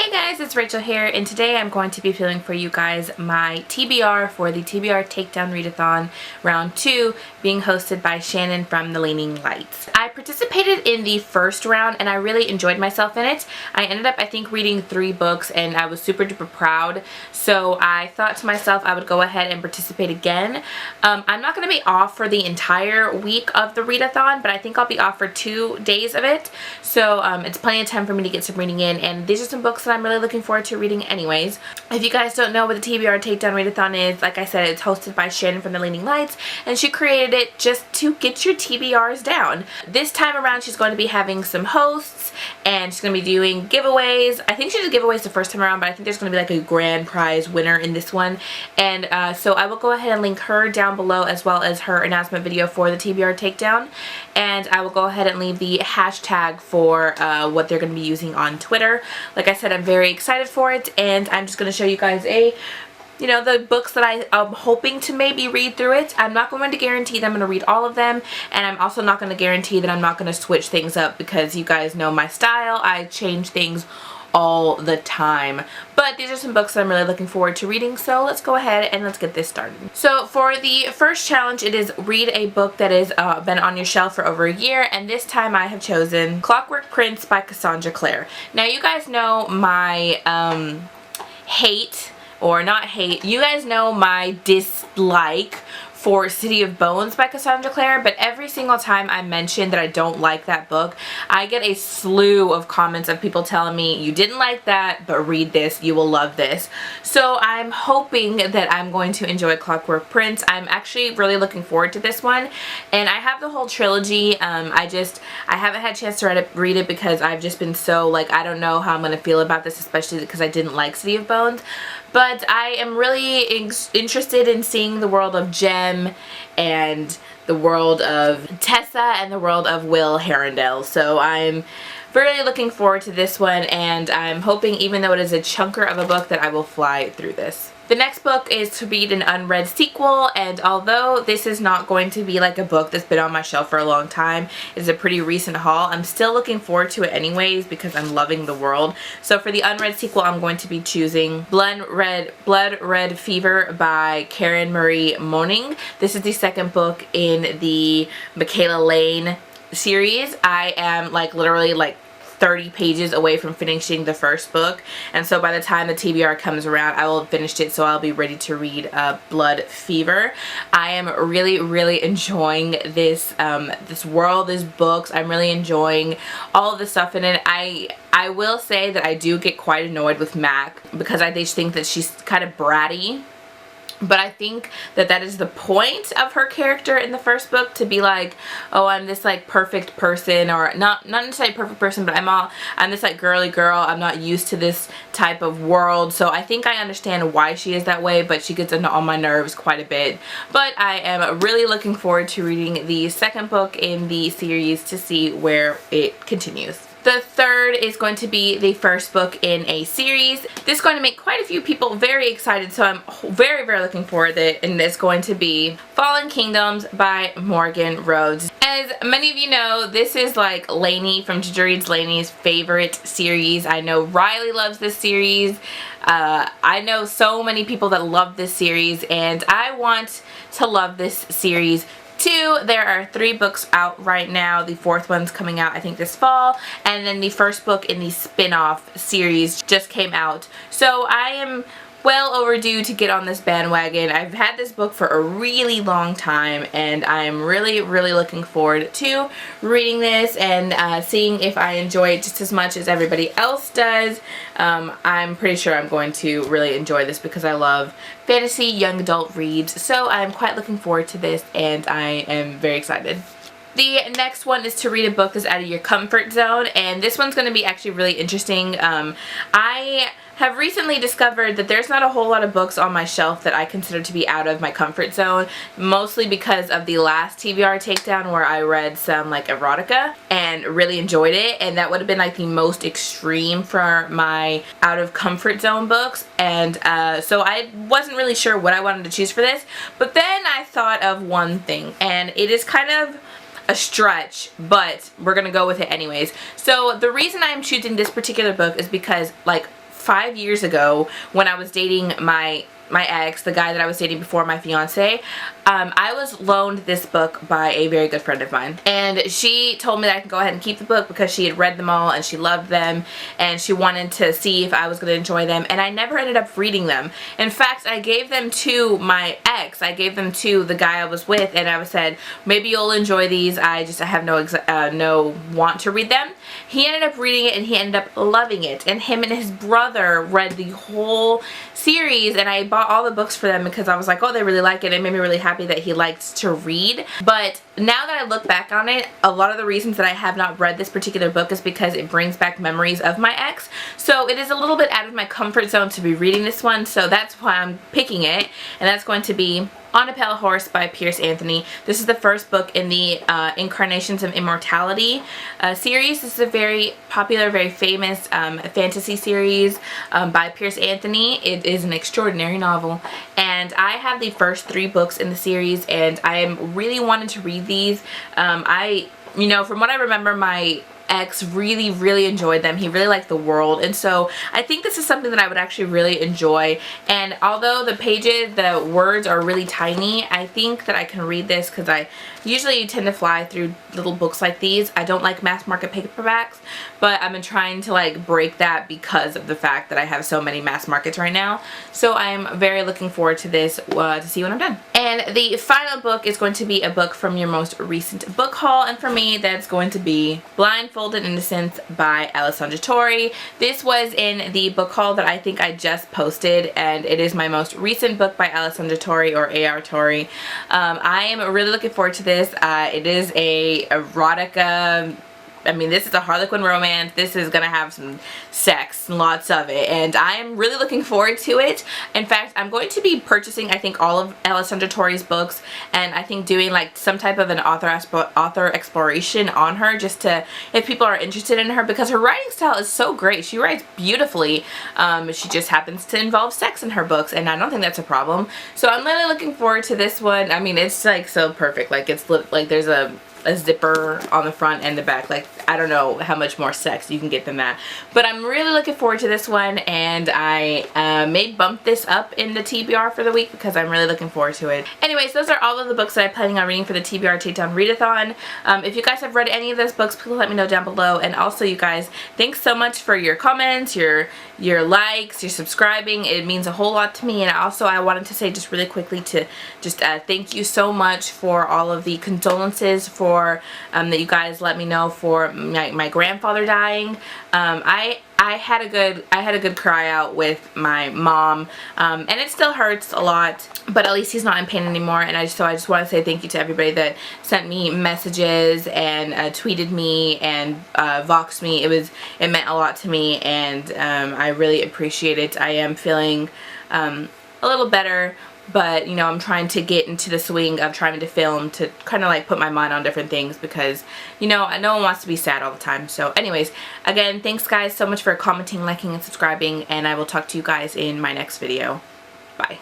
Hey guys, it's Rachel here, and today I'm going to be filming for you guys my TBR for the TBR Takedown Readathon Round 2 being hosted by Shannon from The Leaning Lights. I participated in the first round and I really enjoyed myself in it. I ended up, I think, reading 3 books and I was super duper proud, so I thought to myself I would go ahead and participate again. I'm not going to be off for the entire week of the Readathon, but I think I'll be off for 2 days of it, so it's plenty of time for me to get some reading in, and these are some books that I'm really looking forward to reading anyways. If you guys don't know what the TBR Takedown Readathon is, like I said, it's hosted by Shannon from The Leaning Lights, and she created it just to get your TBRs down. This time around she's going to be having some hosts and she's going to be doing giveaways. I think she did giveaways the first time around, but I think there's going to be like a grand prize winner in this one, and so I will go ahead and link her down below as well as her announcement video for the TBR Takedown, and I will go ahead and leave the hashtag for what they're going to be using on Twitter. Like I said, I'm very excited for it, and I'm just going to show you guys the books that I'm hoping to maybe read through it. I'm not going to guarantee that I'm going to read all of them, and I'm also not going to guarantee that I'm not going to switch things up, because you guys know my style. I change things all the time. But these are some books that I'm really looking forward to reading, so let's go ahead and let's get this started. So for the first challenge, it is read a book that has been on your shelf for over a year, and this time I have chosen Clockwork Prince by Cassandra Clare. Now you guys know my hate, or not hate, you guys know my dislike for City of Bones by Cassandra Clare, but every single time I mention that I don't like that book, I get a slew of comments of people telling me, you didn't like that, but read this, you will love this. So I'm hoping that I'm going to enjoy Clockwork Prince. I'm actually really looking forward to this one, and I have the whole trilogy. I haven't had a chance to read it because I've just been so, like, I don't know how I'm going to feel about this, especially because I didn't like City of Bones. But I am really interested in seeing the world of Jem and the world of Tessa and the world of Will Herondale. So I'm really looking forward to this one, and I'm hoping, even though it is a chunker of a book, that I will fly through this. The next book is to read an unread sequel, and although this is not going to be like a book that's been on my shelf for a long time, it's a pretty recent haul, I'm still looking forward to it anyways because I'm loving the world. So for the unread sequel, I'm going to be choosing Blood Red Fever by Karen Marie Moning. This is the second book in the Michaela Lane series. I am literally 30 pages away from finishing the first book, and so by the time the TBR comes around I will have finished it, so I'll be ready to read Blood Fever. I am really enjoying this this world, these books. I'm really enjoying all of the stuff in it. I will say that I do get quite annoyed with Mac because I just think that she's kind of bratty. But I think that that is the point of her character in the first book, to be like, oh, I'm this like perfect person, or not necessarily perfect person, but I'm this like girly girl. I'm not used to this type of world. So I think I understand why she is that way, but she gets on my nerves quite a bit. But I am really looking forward to reading the second book in the series to see where it continues. The third is going to be the first book in a series. This is going to make quite a few people very excited, so I'm very looking forward to it, and it's going to be Fallen Kingdoms by Morgan Rhodes. As many of you know, this is like Lainey from Ginger Reads Lainey's favorite series. I know Riley loves this series. I know so many people that love this series, and I want to love this series too. There are 3 books out right now. The 4th one's coming out I think this fall, and then the first book in the spin-off series just came out. So I am well overdue to get on this bandwagon. I've had this book for a really long time, and I am really looking forward to reading this and seeing if I enjoy it just as much as everybody else does. I'm pretty sure I'm going to really enjoy this because I love fantasy young adult reads, so I'm quite looking forward to this, and I am very excited. The next one is to read a book that's out of your comfort zone, and this one's going to be actually really interesting. I have recently discovered that there's not a whole lot of books on my shelf that I consider to be out of my comfort zone, mostly because of the last TBR Takedown where I read some like erotica and really enjoyed it, and that would have been like the most extreme for my out of comfort zone books, and so I wasn't really sure what I wanted to choose for this, but then I thought of one thing, and it is kind of a stretch, but we're gonna go with it anyways. So the reason I'm choosing this particular book is because, like, 5 years ago when I was dating my ex, the guy that I was dating before my fiance. I was loaned this book by a very good friend of mine, and she told me that I can go ahead and keep the book because she had read them all and she loved them and she wanted to see if I was going to enjoy them, and I never ended up reading them. In fact, I gave them to my ex. I gave them to the guy I was with, and I said, maybe you'll enjoy these. I have no want to read them. He ended up reading it and he ended up loving it, and him and his brother read the whole series, and I bought all the books for them because I was like, oh, they really like it. It made me really happy that he likes to read. But now that I look back on it, a lot of the reasons that I have not read this particular book is because it brings back memories of my ex. So it is a little bit out of my comfort zone to be reading this one, so that's why I'm picking it, and that's going to be On a Pale Horse by Pierce Anthony. This is the first book in the Incarnations of Immortality series. This is a very popular, very famous fantasy series by Pierce Anthony. It is an extraordinary novel, and I have the first 3 books in the series, and I am really wanting to read these. You know, from what I remember, my ex really enjoyed them. He really liked the world, and so I think this is something that I would actually really enjoy. And although the words are really tiny, I think that I can read this because I usually tend to fly through little books like these. I don't like mass market paperbacks, but I've been trying to like break that because of the fact that I have so many mass markets right now. So I'm very looking forward to this to see when I'm done. And the final book is going to be a book from your most recent book haul, and for me that's going to be Blindfolded Innocence by Alessandra Torre. This was in the book haul that I think I just posted, and it is my most recent book by Alessandra Torre, or A.R. Torre. I am really looking forward to this. It is a erotica. I mean, this is a Harlequin romance. This is gonna have some sex and lots of it, and I'm really looking forward to it. In fact, I'm going to be purchasing, I think, all of Alessandra Torre's books, and I think doing like some type of an author exploration on her, just to, if people are interested in her, because her writing style is so great. She writes beautifully. She just happens to involve sex in her books, and I don't think that's a problem. So I'm really looking forward to this one. I mean, it's like so perfect. Like it's like there's a zipper on the front and the back. Like, I don't know how much more sex you can get than that, but I'm really looking forward to this one, and I may bump this up in the TBR for the week because I'm really looking forward to it. Anyways, those are all of the books that I'm planning on reading for the TBR Takedown Readathon. If you guys have read any of those books, please let me know down below. And also, you guys, thanks so much for your comments, your likes, your subscribing. It means a whole lot to me. And also, I wanted to say just really quickly to just thank you so much for all of the condolences for that you guys let me know for my grandfather dying. I had a good cry out with my mom, and it still hurts a lot, but at least he's not in pain anymore. And so I just want to say thank you to everybody that sent me messages and tweeted me and voxed me. It meant a lot to me, and I really appreciate it. I am feeling a little better, but you know, I'm trying to get into the swing of trying to film, to kind of like put my mind on different things, because you know, no one wants to be sad all the time. So anyways, again, thanks guys so much for commenting, liking, and subscribing, and I will talk to you guys in my next video. Bye.